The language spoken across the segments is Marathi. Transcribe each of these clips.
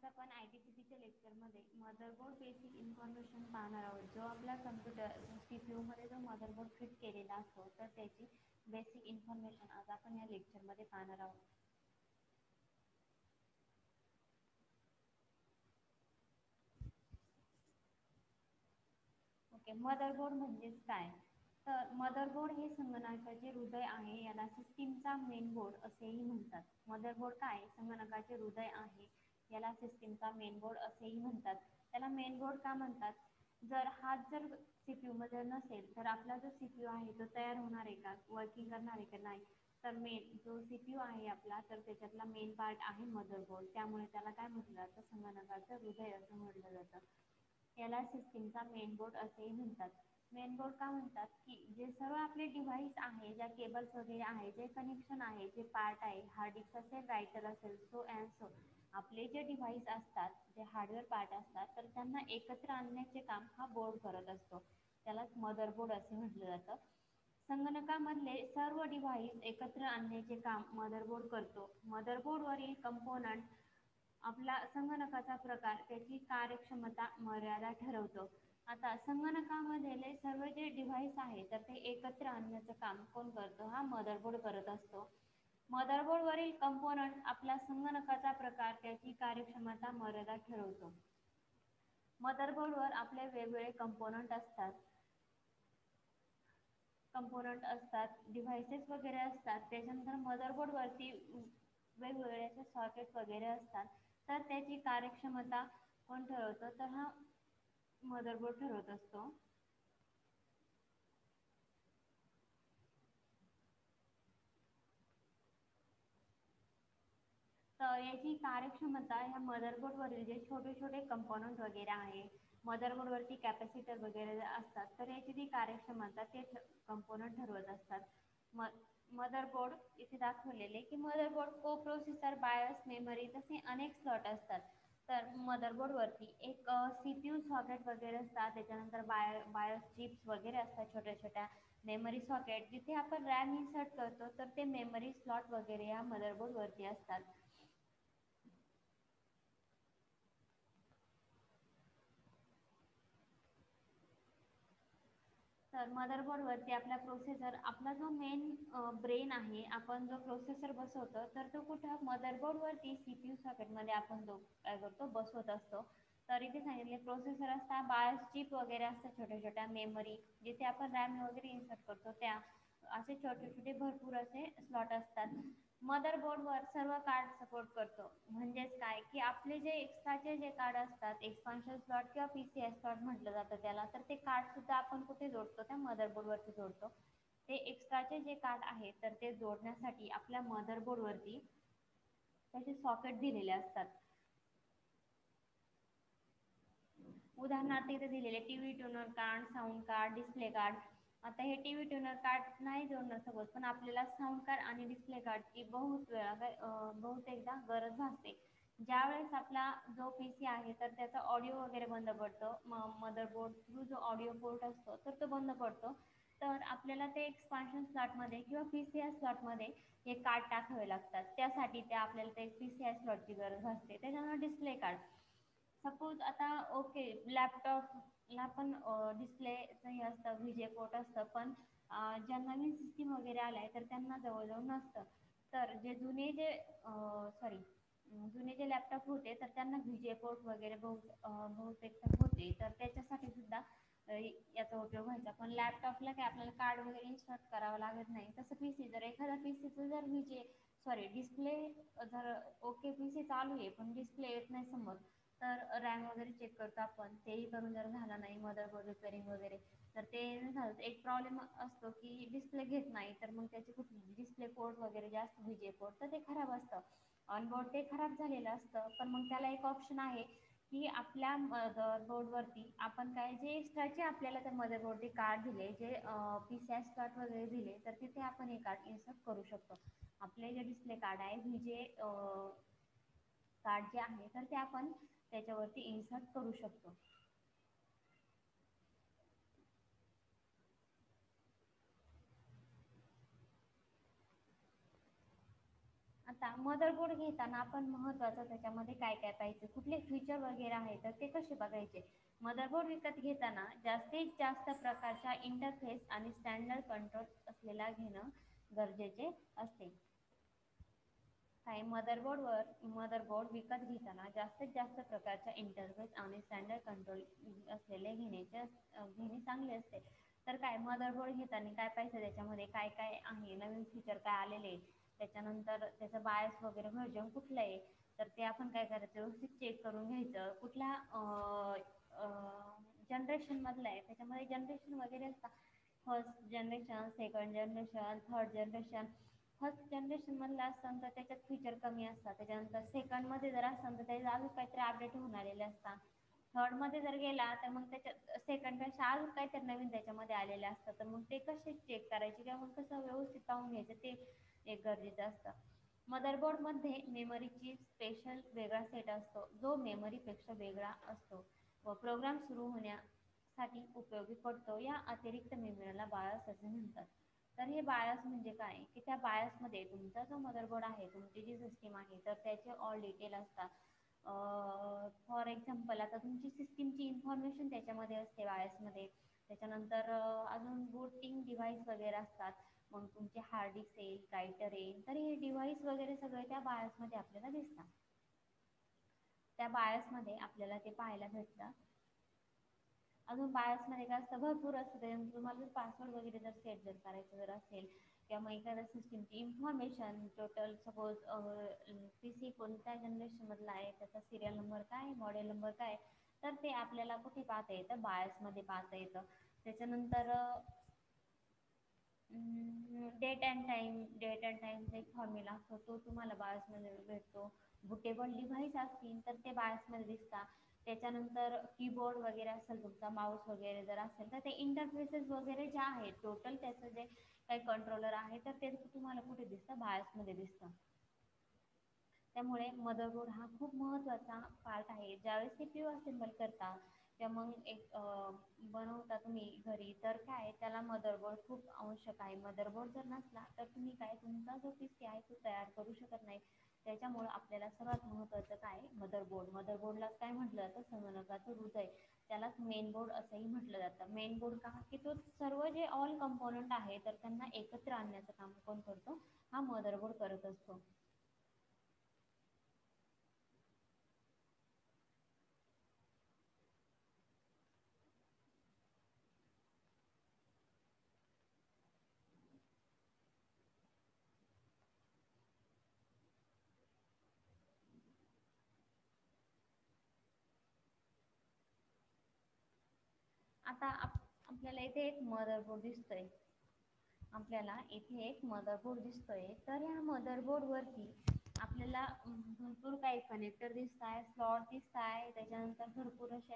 आज आपण ITCPच्या लेक्चरमध्ये मदरबोर्ड बेसिक इन्फॉर्मेशन पाहणार आहोत. जो आपल्या कम्प्युटर CPU मध्ये जो मदरबोर्ड फिट केलेला असतो तर त्याची बेसिक इन्फॉर्मेशन आज आपण या लेक्चरमध्ये पाहणार आहोत. ओके, मदरबोर्ड म्हणजेच काय? तर मदरबोर्ड हे संगणकाचे हृदय आहे. याला सिस्टीमचा मेन बोर्ड असेही म्हणतात. मदरबोर्ड काय? संगणकाचे हृदय आहे. याला सिस्टीमचा मेन बोर्ड असेही म्हणतात. त्याला मेन बोर्ड का म्हणतात? जर सीपीयू मध्ये नसेल तर आपला जो सीपीयू आहे तो तयार होणार आहे का, वर्किंग करणार आहे का? नाही. तर मेन जो सीपीयू आहे आपला, तर त्याच्यातला मेन पार्ट आहे मदरबोर्ड. त्यामुळे त्याला काय म्हटलं जातं? संगणकाचं हृदय असं म्हटलं जातं. याला सिस्टीमचा मेन बोर्ड असेही म्हणतात. मेन बोर्ड का म्हणतात? की जे सर्व आपले डिव्हाइस आहे, ज्या केबल्स वगैरे आहे, जे कनेक्शन आहे, जे पार्ट आहे, हार्ड डिस्क असेल, रायटर असेल, सो अँड सो, आपले जे डिव्हाइस असतात, जे हार्डवेअर पार्ट असतात, तर त्यांना एकत्र आणण्याचे काम हा बोर्ड करत असतो. त्यालाच मदरबोर्ड असे म्हटलं जातं. संगणकामधले सर्व डिव्हाइस एकत्र आणण्याचे काम मदरबोर्ड करतो. मदरबोर्डवरील कंपोनंट आपला संगणकाचा प्रकार, त्याची कार्यक्षमता, मर्यादा ठरवतो. आता संगणकामधले सर्व जे डिव्हाइस आहे तर ते एकत्र आणण्याचं काम कोण करतो? हा मदरबोर्ड करत असतो. मदरबोर्डवरील कंपोनंट आपला संगणकाचा प्रकार, त्याची कार्यक्षमता, मर्यादा ठरवतो. मदरबोर्डवर आपले वेगवेगळे कंपोनंट असतात, डिव्हाइसेस वगैरे असतात. त्याच्यानंतर मदरबोर्डवरती वेगवेगळे असे सॉकेट वगैरे असतात. तर त्याची कार्यक्षमता कोण ठरवतं? तर हा मदरबोर्ड ठरवत असतो. तर याची कार्यक्षमता ह्या मदरबोर्डवरील जे छोटे छोटे कंपोनंट वगैरे आहे, मदरबोर्डवरती कॅपॅसिटर वगैरे असतात, तर याची जी कार्यक्षमता ते कंपोनंट ठरवत असतात. म मदरबोर्ड इथे दाखवलेले की मदरबोर्ड, को प्रोसेसर, बायस, मेमरी तसे अनेक स्लॉट असतात. तर मदरबोर्डवरती एक सीपीयू सॉकेट वगैरे असतात. त्याच्यानंतर बायोस चिप्स वगैरे असतात छोट्या छोट्या. मेमरी सॉकेट, जिथे आपण रॅम इन्सर्ट करतो, तर ते मेमरी स्लॉट वगैरे या मदरबोर्डवरती असतात. तर मदरबोर्डवरती आपला प्रोसेसर, आपला जो मेन ब्रेन आहे, आपण जो प्रोसेसर बसवतो, तर तो कुठं मदरबोर्डवरती सीपीयू सॉकेटमध्ये आपण जो काय करतो, बसवत असतो. तर इथे सांगितले प्रोसेसर असतात, बायोस चिप वगैरे असतात छोट्या छोट्या, मेमरी जिथे आपण रॅम वगैरे इन्सर्ट करतो त्या, असे छोटे छोटे भरपूर असे स्लॉट असतात. मदरबोर्डवर सर्व कार्ड सपोर्ट करतो. म्हणजेच काय, की आपले जे एक्स्ट्राचे जे कार्ड असतात, एक्सपान्शन स्लॉट किंवा पीसीआय स्लॉट म्हटलं जातं त्याला, तर ते कार्ड सुद्धा आपण कुठे जोडतो? त्या मदरबोर्डवरती जोडतो. ते एक्स्ट्राचे जे कार्ड आहे तर ते जोडण्यासाठी आपल्या मदरबोर्डवरती त्याचे सॉकेट दिलेले असतात. उदाहरणार्थ इथे दिलेले TV tuner card, sound card, display card. आता हे टीव्ही ट्यूनर कार्ड नाही जोडणं सपोज, पण आपल्याला साऊंड कार्ड आणि डिस्प्ले कार्डची बहुतेकदा गरज भासते. ज्यावेळेस आपला जो पीसी आहे तर त्याचा ऑडिओ वगैरे बंद पडतो, मदरबोर्ड थ्रू जो ऑडिओ पोर्ट असतो तर तो बंद पडतो. तर आपल्याला ते एक्सपान्शन स्लॉटमध्ये किंवा पीसीआय स्लॉटमध्ये हे कार्ड टाकावे लागतात. त्यासाठी ते आपल्याला ते पीसीआय स्लॉटची गरज असते. त्याच्यानंतर डिस्प्ले कार्ड, सपोज आता ओके, लॅपटॉपला पण डिस्प्लेचं हे असतं, व्हीजे पोर्ट असतं, पण ज्या नवीन सिस्टीम वगैरे आल्या आहे तर त्यांना जवळजवळ नसतं. तर जुने जे लॅपटॉप होते तर त्यांना व्हीजे पोर्ट वगैरे बहुतेक होते. तर त्याच्यासाठी सुद्धा याचा उपयोग व्हायचा. पण लॅपटॉपला काय आपल्याला कार्ड वगैरे इन्स्टॉल करावं लागत नाही. तसं पीसी, जर एखादा पीसीचं जर डिस्प्ले, जर ओके पीसी चालू आहे पण डिस्प्ले येत नाही समोर, तर रॅम वगैरे चेक करतो आपण, तेही करून जर झाला नाही, मदरबोर्ड रिपेअरिंग वगैरे, तर ते झालं. एक प्रॉब्लेम असतो की डिस्प्ले घेत नाही, तर मग त्याचे कुठले डिस्प्ले पोर्ट वगैरे जास्त व्हीजे पोर्ट, तर ते खराब असतं. ऑनबोर्ड ते खराब झालेलं असतं. पण मग त्याला एक ऑप्शन आहे की आपल्या मदरबोर्डवरती आपण काय, जे एक्स्ट्राचे आपल्याला त्या मदरबोर्डचे कार्ड दिले, जे पीसीआय स्लॉट वगैरे दिले, तर तिथे आपण हे कार्ड इन्सर्ट करू शकतो. आपले जे डिस्प्ले कार्ड आहे, व्हीजे कार्ड जे आहे, तर ते आपण त्याच्यावरती इन्सर्ट करू शकतो. आता मदरबोर्ड घेताना आपण महत्त्वाचं त्याच्यामध्ये काय काय पाहिजे, कुठले फीचर वगैरे आहे तर ते कसे बघायचे. मदरबोर्ड विकत घेताना जास्तीत जास्त प्रकारच्या इंटरफेस आणि स्टँडर्ड कंट्रोल असलेला घेणं गरजेचे असते. काय मदरबोर्ड विकत घेताना जास्तीत जास्त प्रकारच्या इंटरफेस आणि स्टँडर्ड कंट्रोल असलेले घेणे चांगले असते. तर काय मदरबोर्ड घेताना काय पाहिजे, त्याच्यामध्ये काय काय आहे, नवीन फीचर काय आलेले, त्याच्यानंतर त्याचं बायस वगैरे व्हर्जन कुठलं आहे, तर ते आपण काय करायचं व्यवस्थित चेक करून घ्यायचं. कुठल्या जनरेशन मधलं आहे, त्याच्यामध्ये जनरेशन वगैरे असतात. First generation, second generation, third generation. First generation मधलं असतं तर त्याच्यात फीचर कमी असतात. त्याच्यानंतर सेकंडमध्ये जर असतं तर त्याच्यात अजून काहीतरी अपडेट होऊन आलेले असतात. थर्डमध्ये जर गेला तर मग त्याच्यात सेकंडपेक्षा अजून काहीतरी नवीन त्याच्यामध्ये आलेले असतात. तर मग ते कसे चेक करायचे किंवा मग कसं व्यवस्थित पाहून घ्यायचं ते एक गरजेचं असतं. मदरबोर्डमध्ये मेमरीची स्पेशल वेगळा सेट असतो, जो मेमरीपेक्षा वेगळा असतो व प्रोग्राम सुरू होण्यासाठी उपयोगी पडतो. या अतिरिक्त मेमरीला बायस असे म्हणतात. तर हे बायस म्हणजे काय, की त्या बायसमध्ये तुमचा जो मदरबोर्ड आहे, तुमची जी सिस्टीम आहे, तर त्याचे ऑल डिटेल असतात. फॉर एक्झाम्पल आता तुमची सिस्टीमची इन्फॉर्मेशन त्याच्यामध्ये असते बायसमध्ये. त्याच्यानंतर अजून बूटिंग डिव्हाइस वगैरे असतात. मग तुमचे हार्ड डिस्क येईल, रायटर येईल, तर हे डिव्हाइस वगैरे सगळे त्या बायसमध्ये आपल्याला दिसतात. त्या बायसमध्ये आपल्याला ते पाहायला भेटतं. अजून बायोसमध्ये काय असतं, भरपूर असतं. त्याच्यानंतर तुम्हाला पासवर्ड वगैरे जर सेट जर करायचं जर असेल किंवा मग एखाद्या सिस्टीमची information total suppose P C कोणत्या जनरेशनमधला आहे, त्याचा सिरियल नंबर काय, मॉडेल नंबर काय, तर ते आपल्याला कुठे पाहता येतं, बायोसमध्ये पाहता येतं. त्याच्यानंतर डेट अँड टाईमचा एक फॉर्म्युला असतो, तो तुम्हाला बायोसमध्ये भेटतो. बुटेबल डिव्हाइस असतील तर ते बायोसमध्ये दिसतात. त्याच्यानंतर कीबोर्ड वगैरे असेल, तुमचा माऊस वगैरे जर असेल तर ते इंटरफेसेस वगैरे जे आहेत टोटल त्याचं जे काही कंट्रोलर आहे तर ते तुम्हाला कुठे दिसतं, बायोसमध्ये दिसतं. त्यामुळे मदरबोर्ड हा खूप महत्त्वाचा पार्ट आहे. ज्यावेळेस सीपीयू असेंबल करता किंवा मग एक बनवता तुम्ही घरी, तर काय त्याला मदरबोर्ड खूप आवश्यक आहे. मदरबोर्ड जर नसला तर तुम्ही काय तुमचा जो पीसी आहे तो तयार करू शकत नाही. त्याच्यामुळं आपल्याला सर्वात महत्त्वाचं काय, मदरबोर्डलाच काय म्हटलं जातं, संगणकाचं हृदय. त्यालाच मेन बोर्ड असंही म्हटलं जातं. मेन बोर्ड का, की तो सर्व जे ऑल कंपोनंट आहे तर त्यांना एकत्र आणण्याचं काम कोण करतो, हा मदरबोर्ड करत असतो. आता आपल्याला इथे एक मदरबोर्ड दिसतोय, आपल्याला इथे एक मदरबोर्ड दिसतोय. तर ह्या मदरबोर्ड वरती आपल्याला भरपूर काही कनेक्टर दिसत आहे, स्लॉट दिसत आहे. त्याच्यानंतर भरपूर असे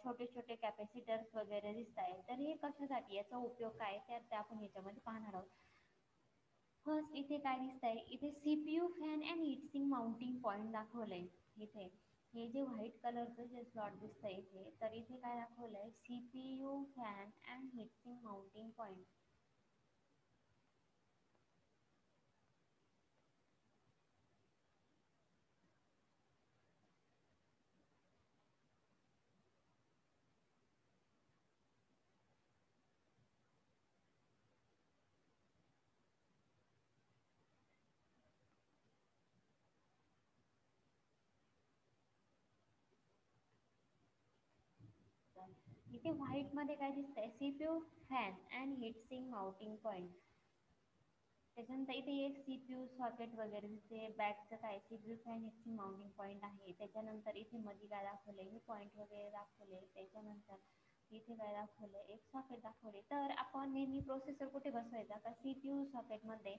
छोटे छोटे कॅपॅसिटर्स वगैरे दिसत आहे. तर हे कशासाठी, याचा उपयोग काय, तर ते आपण याच्यामध्ये पाहणार आहोत. फर्स्ट इथे काय दिसतंय, इथे CPU fan and heat sink mounting point दाखवलंय. इथे हे जे व्हाईट कलरचं जे स्लॉट दिसतंय इथे, तर इथे काय दाखवलंय, CPU fan and heat sink mounting point. इथे व्हाईट मध्ये काय दिसतंय, CPU fan and heat sink mounting point. त्याच्यानंतर इथे एक सीपीयू सॉकेट वगैरे दिसते. बॅकचं काय, CPU fan heat sink mounting point आहे. त्याच्यानंतर इथे मध्ये काय दाखवलंय, हे पॉईंट वगैरे दाखवले. त्याच्यानंतर इथे काय दाखवलंय, एक सॉकेट दाखवले. तर आपण नेहमी प्रोसेसर कुठे बसवायचा, का सीपीयू सॉकेटमध्ये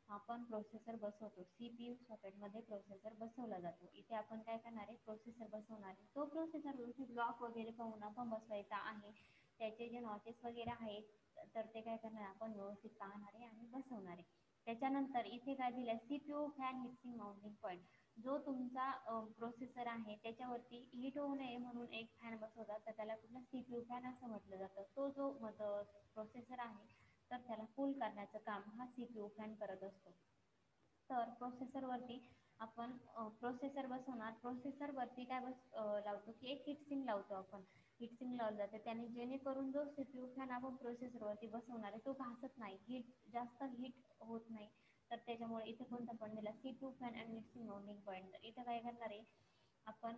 आपण प्रोसेसर बसवतो. सीपीयू सॉकेटमध्ये प्रोसेसर बसवला जातो. इथे आपण काय करणार आहे, प्रोसेसर बसवणार आहे. तो प्रोसेसर व्यवस्थित ब्लॉक वगैरे पाहून आपण बसवायचा आहे. त्याचे जे नॉचेस वगैरे आहेत तर ते काय करणार, आपण व्यवस्थित पाहणार आहे आणि बसवणार आहे. त्याच्यानंतर इथे काय दिलंय, CPU fan heat sink mounting point. जो तुमचा प्रोसेसर आहे त्याच्यावरती हीट होऊ नये म्हणून एक फॅन बसवतात, तर त्याला कुठला सीपीयू फॅन असं म्हटलं जातं. तो जो प्रोसेसर आहे तर त्याला कूल करण्याचं काम हा सीपीयू फॅन करत असतो. तर प्रोसेसरवरती आपण प्रोसेसर बसवणार. प्रोसेसरवरती काय लावतो की एक हीटसिंक लावतो आपण. हीटसिंक लावलं जातं त्याने, जेणेकरून जो CPU फॅन आपण प्रोसेसरवरती बसवणार आहे तो घासत नाही, जास्त हीट होत नाही. तर त्याच्यामुळे इथे कोणता पॉईंट दिला, CPU fan and mixing mounting point. तर इथं काय करणार आहे आपण,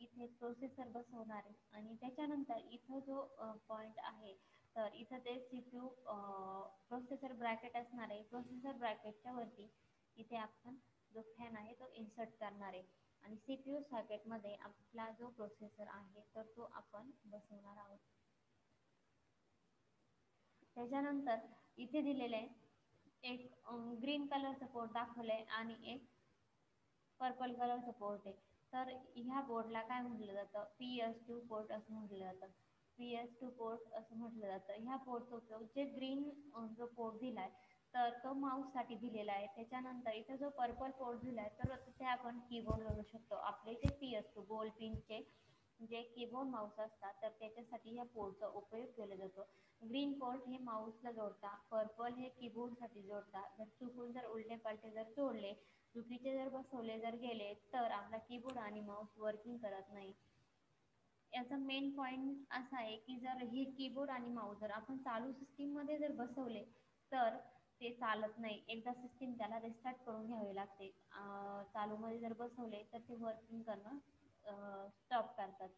इथे प्रोसेसर बसवणार आहे आणि त्याच्यानंतर इथं जो पॉईंट आहे, तर इथं ते CPU प्रोसेसर ब्रॅकेट असणार आहे. प्रोसेसर ब्रॅकेटच्या वरती इथे आपण जो फॅन आहे तो इन्सर्ट करणार आहे आणि CPU सॉकेटमध्ये आपला जो प्रोसेसर आहे तर तो आपण बसवणार आहोत. त्याच्यानंतर इथे दिलेले एक ग्रीन कलरचं पोर्ट दाखवलंय आणि एक पर्पल कलरचं पोर्ट आहे. तर ह्या बोर्डला काय म्हटलं जातं, PS2 पोर्ट असं म्हटलं जातं. PS2 पोर्ट असं म्हटलं जातं. ह्या पोर्टचा उपयोग, जे ग्रीन जो पोर्ट दिलाय तर तो माऊससाठी दिलेला आहे. त्याच्यानंतर इथं जो पर्पल पोर्ट दिलाय तर तिथे आपण कीबोर्ड जोडू शकतो. आपले जे PS2 गोल पिनचे जे कीबोर्ड माऊस असतात तर त्याच्यासाठी ह्या पोर्टचा उपयोग केला जातो. ग्रीन पोर्ट हे माऊसला जोडता, पर्पल हे कीबोर्डसाठी जोडता. जर चुकून जर उलटे पालटे जर जोडले, चुकीचे जर बसवले जर गेले तर आपला कीबोर्ड आणि माऊस वर्किंग करत नाही. याचा मेन पॉईंट असा आहे की जर हे कीबोर्ड आणि माऊस जर आपण चालू सिस्टीममध्ये जर बसवले तर ते चालत नाही. एकदा सिस्टीम त्याला रिस्टार्ट करून घ्यावे लागते. चालूमध्ये जर बसवले तर ते वर्किंग करणं स्टॉप करतात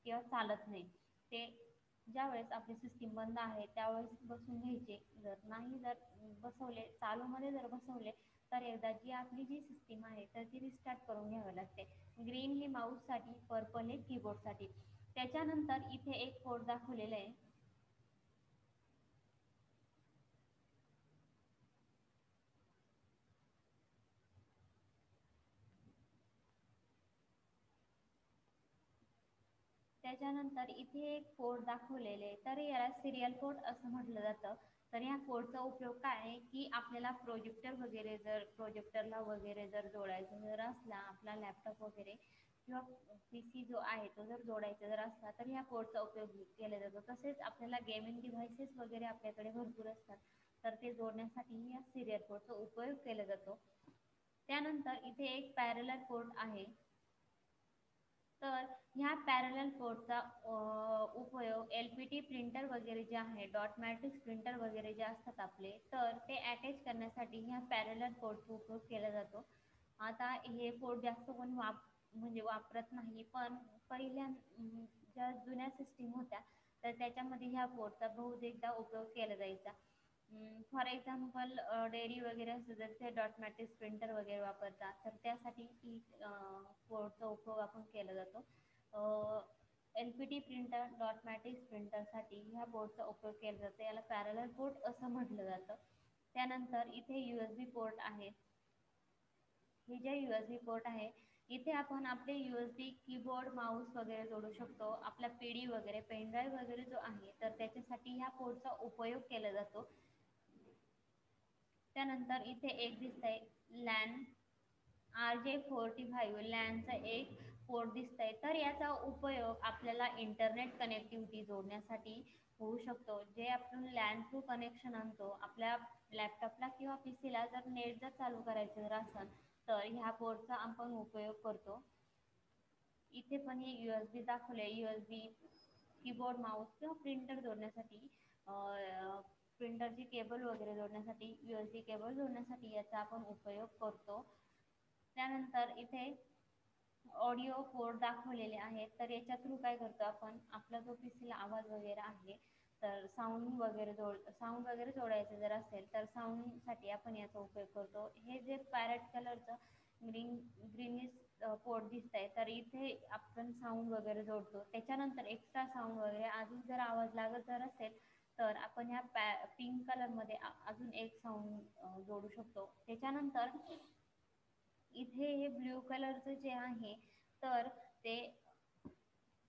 किंवा चालत नाही. ते ज्यावेळेस आपली सिस्टीम बंद आहे त्यावेळेस बसून घ्यायचे. जर नाही जर बसवले, चालूमध्ये जर बसवले तर एकदा जी सिस्टीम आहे तर ती रिस्टार्ट करून घ्यावी लागते. ग्रीन हे माऊससाठी, पर्पल हे कीबोर्डसाठी. त्याच्यानंतर इथे एक पोर्ट दाखवलेलं आहे. त्याच्यानंतर इथे एक पोर्ट दाखवलेले आहे, तर याला सिरियल पोर्ट असं म्हटलं जातं. तर या पोर्टचा उपयोग काय आहे की आपल्याला प्रोजेक्टरला वगैरे जर जोडायचं जर असला, आपला लॅपटॉप वगैरे किंवा PC जो आहे तो जर जोडायचा जर असला तर ह्या पोर्टचा उपयोग केला जातो. तसेच आपल्याला गेमिंग डिव्हाइसेस वगैरे आपल्याकडे भरपूर असतात तर ते जोडण्यासाठी या सिरियल पोर्टचा उपयोग केला जातो. त्यानंतर इथे एक पॅरलल पोर्ट आहे. तर ह्या पॅरलल पोर्टचा उपयोग LPT प्रिंटर वगैरे जे आहे, डॉट मॅट्रिक्स प्रिंटर वगैरे जे असतात आपले, तर ते अटॅच करण्यासाठी ह्या पॅरलल पोर्टचा उपयोग केला जातो. आता हे पोर्ट जास्त कोणी म्हणजे वापरत नाही, पण पहिल्या ज्या जुन्या सिस्टीम होत्या तर त्याच्यामध्ये ह्या पोर्टचा बहुतेकदा उपयोग केला जायचा. फॉर एक्झाम्पल डेअरी वगैरे असतं जर ते डॉट मॅट्रिक्स प्रिंटर वगैरे वापरतात तर त्यासाठी ही पोर्टचा उपयोग आपण केला जातो. LPT प्रिंटर, डॉट मॅट्रिक्स प्रिंटरसाठी ह्या बोर्डचा उपयोग केला जातो. याला पॅरलल पोर्ट असं म्हटलं जातं. त्यानंतर इथे USB पोर्ट आहे. हे जे USB पोर्ट आहे इथे आपण आपले USB कीबोर्ड, माऊस वगैरे जोडू शकतो. आपला PD वगैरे, पेनड्राईव्ह वगैरे जो आहे तर त्याच्यासाठी ह्या पोर्टचा उपयोग केला जातो. त्यानंतर इथे एक दिसतंय लॅन RJ45 लॅनचा एक पोर्ट दिसतंय. तर याचा उपयोग आपल्याला इंटरनेट कनेक्टिव्हिटी जोडण्यासाठी होऊ शकतो. जे आपण लॅन थ्रू कनेक्शन आणतो आपल्या लॅपटॉपला किंवा PCला, जर नेट जर चालू करायचं जर असेल तर ह्या पोर्टचा आपण उपयोग करतो. इथे पण हे USB दाखवले, USB कीबोर्ड, माऊस किंवा प्रिंटर जोडण्यासाठी, प्रिंटरची केबल वगैरे जोडण्यासाठी, USB केबल जोडण्यासाठी याचा आपण उपयोग करतो. त्यानंतर इथे ऑडिओ पोर्ट दाखवलेले आहेत. तर याच्या थ्रू काय करतो आपण, आपला जो PCला आवाज वगैरे आहे तर साऊंड वगैरे जोडायचं जर असेल तर साऊंडसाठी आपण याचा उपयोग करतो. हे जे पॅरेट कलरचं ग्रीनिश पोर्ट दिसतंय तर इथे आपण साऊंड वगैरे जोडतो. त्याच्यानंतर एक्स्ट्रा साऊंड वगैरे अजून जर आवाज लागत जर असेल तर आपण ह्या पिंक कलरमध्ये अजून एक साऊंड जोडू शकतो. त्याच्यानंतर इथे हे ब्ल्यू कलरचं जे आहे तर ते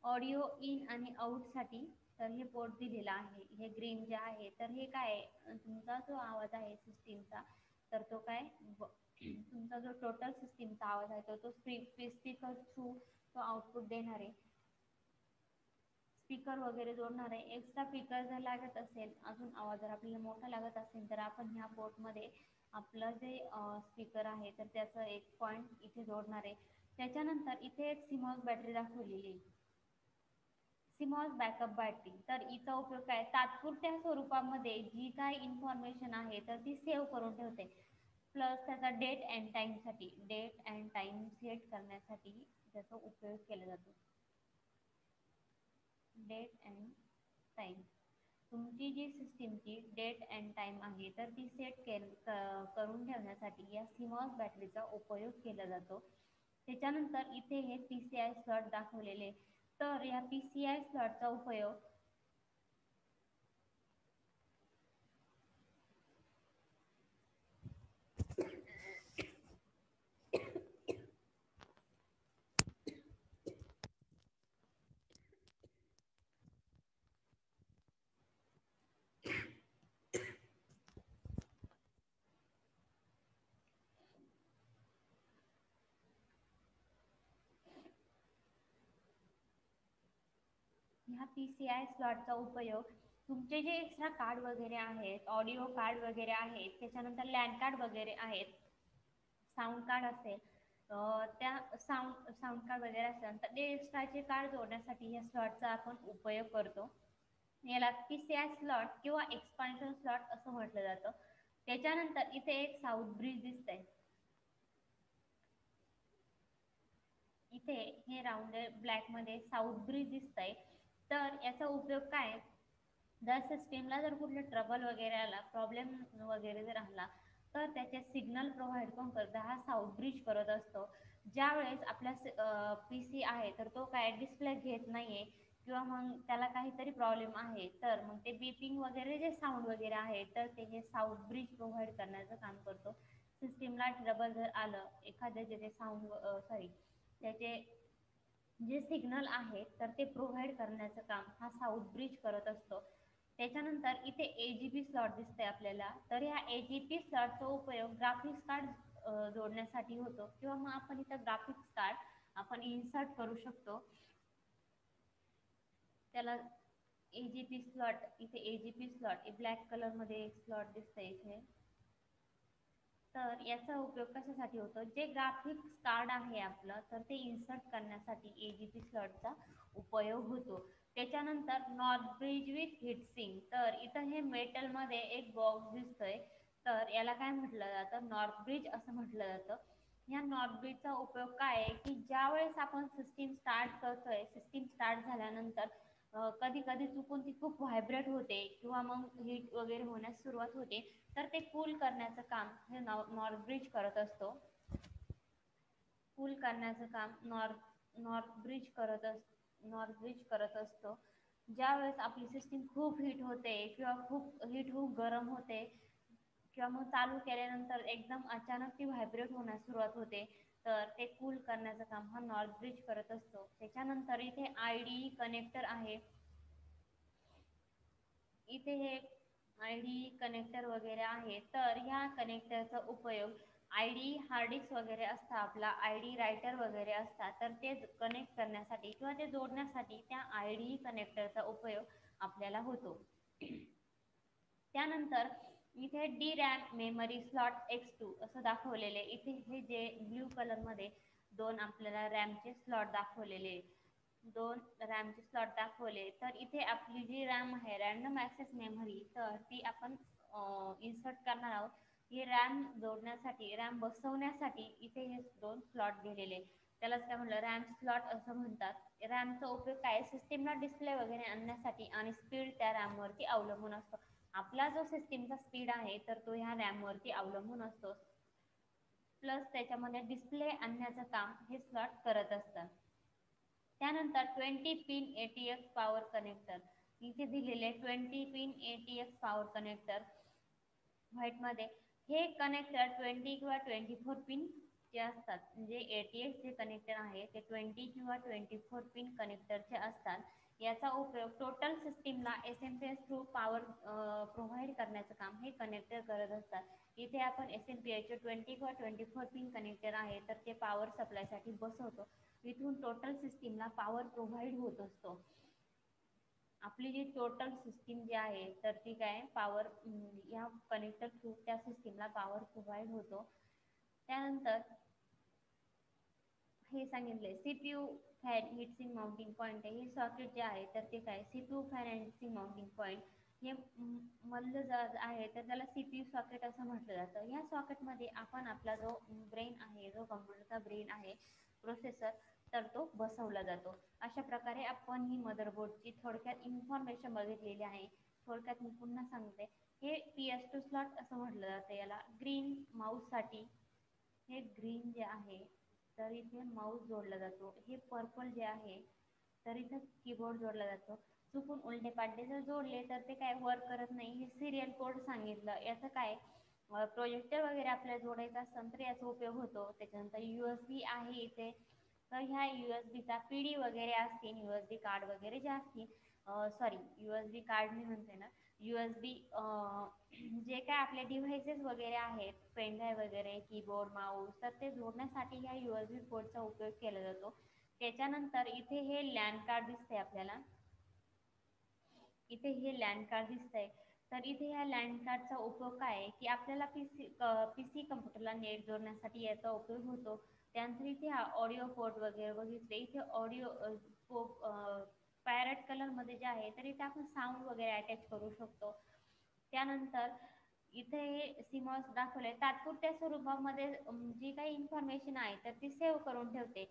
ऑडिओ इन आणि आउटसाठी तर हे पोर्ट दिलेलं आहे. हे ग्रीन जे आहे तर हे काय तुमचा जो आवाज आहे सिस्टीमचा तर तो काय तुमचा जो टोटल सिस्टीमचा आवाज आहे तर तो स्पीकर थ्रू तो आउटपुट देणार आहे. स्पीकर वगैरे जोडणार आहे. एक्स्ट्रा स्पीकर जर लागत असेल, अजून आवाज जर आपल्याला मोठा लागत असेल तर आपण ह्या पोर्टमध्ये आपलं जे स्पीकर आहे तर त्याचं एक पॉईंट इथे जोडणार आहे. त्याच्यानंतर इथे एक सिमॉस बॅटरी दाखवलेली आहे, सिमॉस बॅकअप बॅटरी. तर हिचा उपयोग काय, तात्पुरत्या स्वरूपामध्ये जी काय इन्फॉर्मेशन आहे तर ती सेव्ह करून ठेवते. प्लस त्याचा डेट अँड टाईमसाठी, डेट अँड टाईम सेट करण्यासाठी त्याचा उपयोग केला जातो. डेट अँड टाईम, तुमची जी सिस्टीमची डेट अँड टाईम आहे तर ती सेट करून ठेवण्यासाठी या सिमॉस बॅटरीचा उपयोग केला जातो. त्याच्यानंतर इथे हे PCI स्लॉट दाखवलेले. तर या PCI स्लॉटचा उपयोग ह्या PCI स्लॉटचा उपयोग तुमचे जे एक्स्ट्रा कार्ड वगैरे आहेत, ऑडिओ कार्ड वगैरे आहेत, त्याच्यानंतर लँड कार्ड वगैरे आहेत, साऊंड कार्ड असेल, त्या साऊंड कार्ड वगैरे असेल तर ते एक्स्ट्राचे कार्ड जोडण्यासाठी या स्लॉटचा आपण उपयोग करतो. याला PCI स्लॉट किंवा एक्सपान्शन स्लॉट असं म्हटलं जातं. त्याच्यानंतर इथे एक साऊथ ब्रिज दिसतंय, इथे हे राऊंडेड ब्लॅक मध्ये साऊथ ब्रिज दिसतंय. तर याचा उपयोग काय, जर सिस्टीमला जर कुठले ट्रबल वगैरे आला, प्रॉब्लेम वगैरे जर आला तर त्याचे सिग्नल प्रोव्हाइड कोण करतं, हा साऊथ ब्रिज करत असतो. ज्या वेळेस आपला PC आहे तर तो काय डिस्प्ले घेत नाहीये किंवा मग त्याला काहीतरी प्रॉब्लेम आहे तर मग ते बीपिंग वगैरे जे साऊंड वगैरे आहे तर ते हे साऊथ ब्रिज प्रोव्हाइड करण्याचं काम करतो. सिस्टीमला ट्रबल जर आलं, एखाद्या जे साऊंड त्याचे जे सिग्नल आहे तर ते प्रोव्हाइड करण्याचं काम हा साऊथ ब्रिज करत असतो. त्याच्यानंतर इथे AGP स्लॉट दिसतंय आपल्याला. तर ह्या AGP स्लॉटचा उपयोग ग्राफिक्स कार्ड जोडण्यासाठी होतो किंवा मग आपण इथं ग्राफिक्स कार्ड आपण इन्सर्ट करू शकतो. त्याला AGP स्लॉट, इथे AGP स्लॉट ब्लॅक कलर मध्ये एक स्लॉट दिसतंय इथे. तर याचा उपयोग कशासाठी होतो, जे ग्राफिक्स कार्ड आहे आपलं तर ते इन्सर्ट करण्यासाठी AGP स्लॉटचा उपयोग होतो. त्याच्यानंतर नॉर्थ ब्रिज विथ हिटसिंग. तर इथं हे मेटलमध्ये एक बॉक्स दिसतोय, तर याला काय म्हटलं जातं, नॉर्थ ब्रिज असं म्हटलं जातं. या नॉर्थ ब्रिजचा उपयोग काय आहे की ज्या वेळेस आपण सिस्टीम स्टार्ट करतोय, सिस्टीम स्टार्ट झाल्यानंतर कधी कधी चुकून ती खूप व्हायब्रेट होते किंवा मग हीट वगैरे होण्यास सुरुवात होते, तर ते कूल करण्याचं काम हे नॉर्थ ब्रिज करत असतो. कूल करण्याचं काम नॉर्थ ब्रिज करत असतो. ज्या वेळेस आपली सिस्टीम खूप हीट होते किंवा खूप हीट होऊन गरम होते किंवा मग चालू केल्यानंतर एकदम अचानक ती व्हायब्रेट होण्यास सुरुवात होते, तर ते कूल करण्याचं काम हा नॉर्थ ब्रिज करत असतो. त्याच्यानंतर इथे IDE कनेक्टर आहे, इथे हे IDE कनेक्टर वगैरे आहे. तर ह्या कनेक्टरचा उपयोग IDE हार्ड डिस्क वगैरे असतात, आपला IDE रायटर वगैरे असतात, तर ते कनेक्ट करण्यासाठी किंवा ते जोडण्यासाठी त्या IDE कनेक्टरचा उपयोग आपल्याला होतो. त्यानंतर इथे DRAM मेमरी स्लॉट X2 असं दाखवलेले. इथे हे जे ब्ल्यू कलर मध्ये दोन आपल्याला रॅमचे स्लॉट दाखवलेले, दोन रॅमचे स्लॉट दाखवले. तर इथे आपली जी रॅम आहे, रॅन्डम ॲक्सेस मेमरी, तर ती आपण इन्सर्ट करणार आहोत. ही रॅम जोडण्यासाठी, रॅम बसवण्यासाठी इथे हे दोन स्लॉट दिलेले, त्यालाच काय म्हणलं, रॅम स्लॉट असं म्हणतात. रॅमचा उपयोग काय, सिस्टीमला डिस्प्ले वगैरे आणण्यासाठी आणि स्पीड त्या रॅमवरती अवलंबून असतो. आपला जो सिस्टीमचा स्पीड आहे तर तो ह्या रॅमवरती अवलंबून असतो. प्लस त्याच्यामध्ये डिस्प्ले आणण्याचं काम हे स्लॉट करत असतात. त्यानंतर 20 पिन ATX पॉवर कनेक्टर, इथे दिलेले 20 पिन ATX पॉवर कनेक्टर व्हाईटमध्ये. हे कनेक्टर 20 किंवा 24 पिन चे असतात, म्हणजे ATX जे कनेक्टर आहे ते 20 किंवा 24 पिन कनेक्टरचे असतात. याचा उपयोग टोटल सिस्टीमला SMPS थ्रू पॉवर प्रोव्हाइड करण्याचं काम हे कनेक्टर करत असतात. इथे आपण SMPS चे 20 किंवा 24 पिन कनेक्टर आहे तर ते पॉवर सप्लायसाठी बसवतो. इथून टोटल सिस्टीमला पॉवर प्रोव्हाइड होत असतो. आपली जी टोटल सिस्टीम जी आहे तर ती काय पॉवर ह्या कनेक्टर थ्रू त्या सिस्टीमला पॉवर प्रोव्हाइड होतो. त्यानंतर हे सांगितले CPU fan heat sink mounting point आहे. हे सॉकेट जे आहे तर ते काय CPU fan and heat sink mounting point हे मधलं जे आहे तर त्याला सीपीयू सॉकेट असं म्हटलं जातं. ह्या सॉकेटमध्ये आपण आपला जो ब्रेन आहे, जो कम्प्युटरचा ब्रेन आहे, प्रोसेसर, तर तो बसवला जातो. अशा प्रकारे आपण ही मदरबोर्डची थोडक्यात इन्फॉर्मेशन बघितलेली आहे. थोडक्यात मी पुन्हा सांगते. हे PS2 स्लॉट असं म्हटलं जातं याला. ग्रीन माऊससाठी हे ग्रीन जे आहे तर इथे माऊस जोडला जातो. हे पर्पल जे आहे तर इथं कीबोर्ड जोडला जातो. चुकून उलटे पालटे जर जोडले तर ते काय वर्क करत नाही. हे सिरियल कोड सांगितलं. याचं काय प्रोजेक्टर वगैरे आपल्याला जोडायचं असेल तर याचा उपयोग होतो. त्याच्यानंतर USB आहे इथे. तर ह्या USB चा PD वगैरे असतील, USB कार्ड वगैरे जे असतील, सॉरी USB कार्ड मी म्हणते ना, USB जे काय आपले डिव्हाइसेस वगैरे आहेत, पेनड्राईव्ह वगैरे, कीबोर्ड, माऊस, तर ते जोडण्यासाठी ह्या USB पोर्टचा उपयोग केला जातो. त्याच्यानंतर इथे हे लॅन कार्ड दिसतंय आपल्याला. इथे हे लॅन कार्ड दिसतंय. तर इथे ह्या लॅन कार्डचा उपयोग काय आहे की आपल्याला पीसी कम्प्युटरला नेट जोडण्यासाठी याचा उपयोग होतो. त्यानंतर इथे हा ऑडिओ पोर्ट वगैरे बघितले. इथे ऑडिओ पॅरेट कलरमध्ये जे आहे तर इथे आपण साऊंड वगैरे अटॅच करू शकतो. त्यानंतर इथे हे सिमॉस दाखवले तात्पुरत्या स्वरूपामध्ये जी काही इन्फॉर्मेशन आहे तर ती सेव्ह करून ठेवते.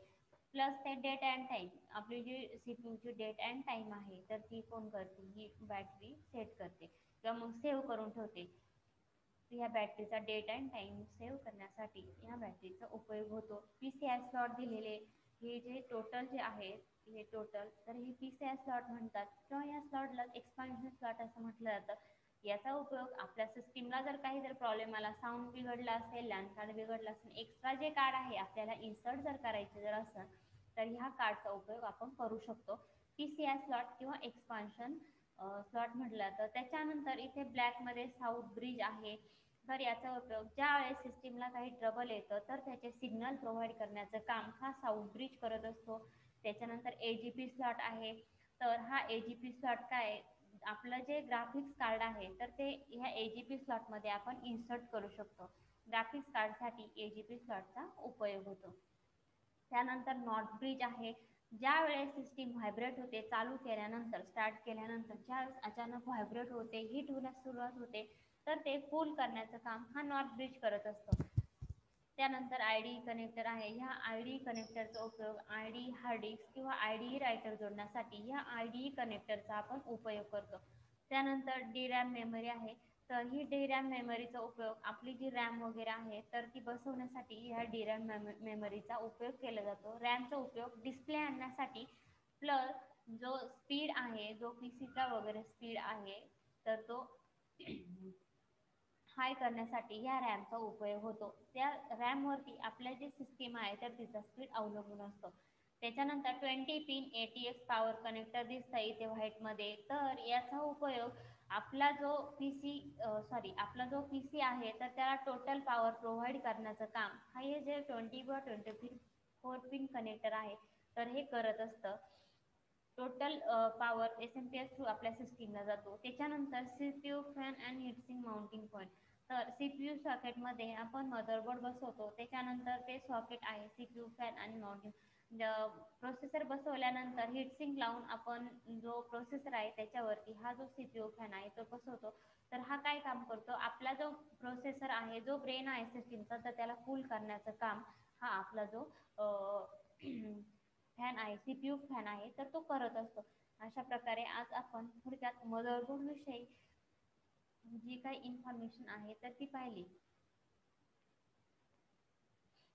प्लस ते डेट अँड टाइम, आपली जी सीपीयूची डेट अँड टाइम आहे तर ती कोण करते, ही बॅटरी सेट करते किंवा मग सेव्ह करून ठेवते. ह्या बॅटरीचा डेट अँड टाइम सेव्ह करण्यासाठी ह्या बॅटरीचा उपयोग होतो. PCI स्लॉट दिलेले हे जे टोटल जे आहे हे टोटल तर हे PCI स्लॉट म्हणतात किंवा या स्लॉटला एक्सपान्शन स्लॉट असं म्हटलं जातं. याचा उपयोग आपल्या सिस्टीमला जर काही जर प्रॉब्लेम आला, साऊंड बिघडला असेल, लॅन कार्ड बिघडला असेल, एक्स्ट्रा जे कार्ड आहे आपल्याला इन्सर्ट जर करायचे जर असेल तर ह्या कार्डचा उपयोग आपण करू शकतो. PCI स्लॉट किंवा एक्सपान्शन स्लॉट म्हटलं जातं. त्याच्यानंतर इथे ब्लॅकमध्ये साऊथ ब्रिज आहे. तर याचा उपयोग ज्या वेळेस सिस्टीमला काही ट्रबल येतं तर त्याचे सिग्नल प्रोव्हाइड करण्याचं काम हा साऊथ ब्रिज करत असतो. त्याच्यानंतर AGP स्लॉट आहे. तर हा AGP स्लॉट काय, आपलं जे ग्राफिक्स कार्ड आहे तर ते ह्या AGP स्लॉटमध्ये आपण इन्सर्ट करू शकतो. ग्राफिक्स कार्डसाठी AGP स्लॉटचा उपयोग होतो. त्यानंतर नॉट ब्रिज आहे. ज्या वेळेस सिस्टीम व्हायब्रेट होते, चालू केल्यानंतर, स्टार्ट केल्यानंतर ज्या वेळेस अचानक व्हायब्रेट होते, हीट होण्यास सुरुवात होते तर ते कूल करण्याचं काम हा नॉट ब्रिज करत असतो. त्यानंतर IDE कनेक्टर आहे. ह्या IDE कनेक्टरचा उपयोग IDE हार्ड डिस्क किंवा IDE रायटर जोडण्यासाठी ह्या IDE कनेक्टरचा आपण उपयोग करतो. त्यानंतर DRAM मेमरी आहे. तर ही DRAM मेमरीचा उपयोग आपली जी रॅम वगैरे आहे तर ती बसवण्यासाठी ह्या DRAM मेमरीचा उपयोग केला जातो. रॅमचा उपयोग डिस्प्ले आणण्यासाठी, प्लस जो स्पीड आहे, जो PCचा वगैरे स्पीड आहे तर तो हाय करण्यासाठी ह्या रॅमचा उपयोग होतो. त्या रॅमवरती आपल्या जे सिस्टीम आहे तर तिचा स्पीड अवलंबून असतो. त्याच्यानंतर 20 पिन ATX पॉवर कनेक्टर दिसतं इथे व्हाईटमध्ये. तर याचा उपयोग आपला जो आपला जो PC आहे तर त्याला टोटल पॉवर प्रोव्हाइड करण्याचं काम हा हे जे 24 पिन कनेक्टर आहे तर हे करत असतं. टोटल पॉवर SMPS थ्रू आपल्या सिस्टीमला जातो. त्याच्यानंतर CPU fan and heat sink mounting point. तर CPU सॉकेटमध्ये आपण मदरबोर्ड बसवतो. त्याच्यानंतर ते सॉकेट आहे CPU फॅन आणि माउंटिंग. प्रोसेसर बसवल्यानंतर हीटसिंग लावून आपण जो प्रोसेसर आहे त्याच्यावरती हा जो CPU फॅन आहे तो बसवतो. तर हा काय काम करतो, आपला जो प्रोसेसर आहे, जो ब्रेन आहे सिस्टीमचा तर त्याला कूल करण्याचं काम हा आपला जो फॅन आहे, CPU फॅन आहे तर तो करत असतो. अशा प्रकारे आज आपण थोडक्यात मदरबोर्ड विषयी जी काही इन्फॉर्मेशन आहे तर ती पाहिली.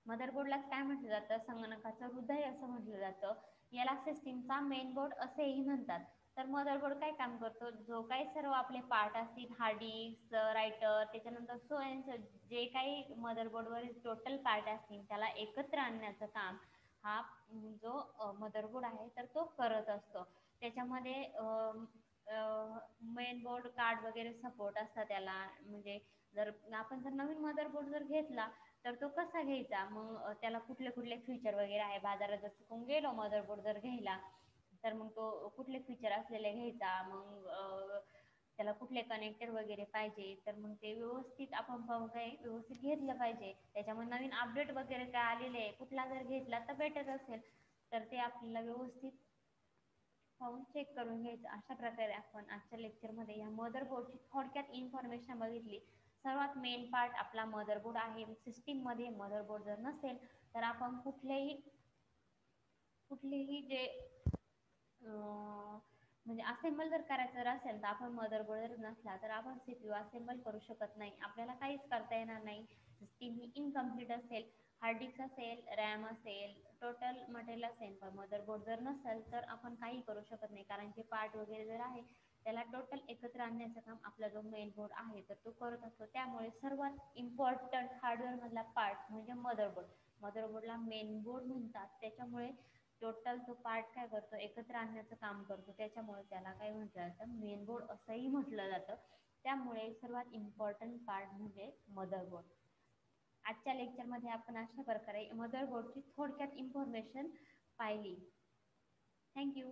मदरबोर्डला काय म्हटलं जातं, संगणकाचं हृदय असं म्हटलं जातं. याला सिस्टीमचा मेन बोर्ड असेही म्हणतात. तर मदरबोर्ड काय काम करतो, जो काही सर्व आपले पार्ट असतील, हार्ड डिस्क, रायटर, त्याच्यानंतर जे काही मदरबोर्डवरील टोटल पार्ट असतील त्याला एकत्र आणण्याचं काम हा जो मदरबोर्ड आहे तर तो करत असतो. त्याच्यामध्ये मेन बोर्ड कार्ड वगैरे सपोर्ट असतात त्याला. म्हणजे जर नवीन मदरबोर्ड जर घेतला तर तो कसा घ्यायचा, मग त्याला कुठले कुठले फीचर वगैरे आहे, बाजारात जर चुकून गेलो मदरबोर्ड जर घ्यायला तर मग तो कुठले फीचर असलेले घ्यायचा, मग त्याला कुठले कनेक्टर वगैरे पाहिजे, तर मग ते व्यवस्थित आपण पाहून काय व्यवस्थित घेतलं पाहिजे. त्याच्यामुळे नवीन अपडेट वगैरे काय आलेले आहे, कुठला जर घेतला तर बेटर असेल, तर ते आपल्याला व्यवस्थित पाहून चेक करून घ्यायचं. अशा प्रकारे आपण आजच्या लेक्चरमध्ये या मदरबोर्डची थोडक्यात इन्फॉर्मेशन बघितली. सर्वात मेन पार्ट आपला मदरबोर्ड आहे. सिस्टीममध्ये मदरबोर्ड जर नसेल तर आपण कुठलेही जे म्हणजे असेंबल जर करायचं जर असेल तर आपण मदरबोर्ड जर नसला तर आपण सीपीयू असेंबल करू शकत नाही, आपल्याला काहीच करता येणार नाही. सिस्टीम ही इनकम्प्लीट असेल. हार्ड डिस्क असेल, रॅम असेल, टोटल मटेरियल असेल, पण मदरबोर्ड जर नसेल तर आपण काही करू शकत नाही, कारण जे पार्ट वगैरे जर आहे त्याला टोटल एकत्र आणण्याचं काम आपला जो मेन बोर्ड आहे तर तो करत असतो. त्यामुळे सर्वात इम्पॉर्टंट हार्डवेअरमधला पार्ट म्हणजे मदरबोर्ड. मदरबोर्डला मेन बोर्ड म्हणतात, त्याच्यामुळे टोटल तो पार्ट काय करतो, एकत्र आणण्याचं काम करतो. त्याच्यामुळे त्याला काय म्हटलं जातं, मेन बोर्ड असंही म्हटलं जातं. त्यामुळे सर्वात इम्पॉर्टंट पार्ट म्हणजे मदरबोर्ड. आजच्या लेक्चरमध्ये आपण अशा प्रकारे मदरबोर्डची थोडक्यात इन्फॉर्मेशन पाहिली. थँक्यू.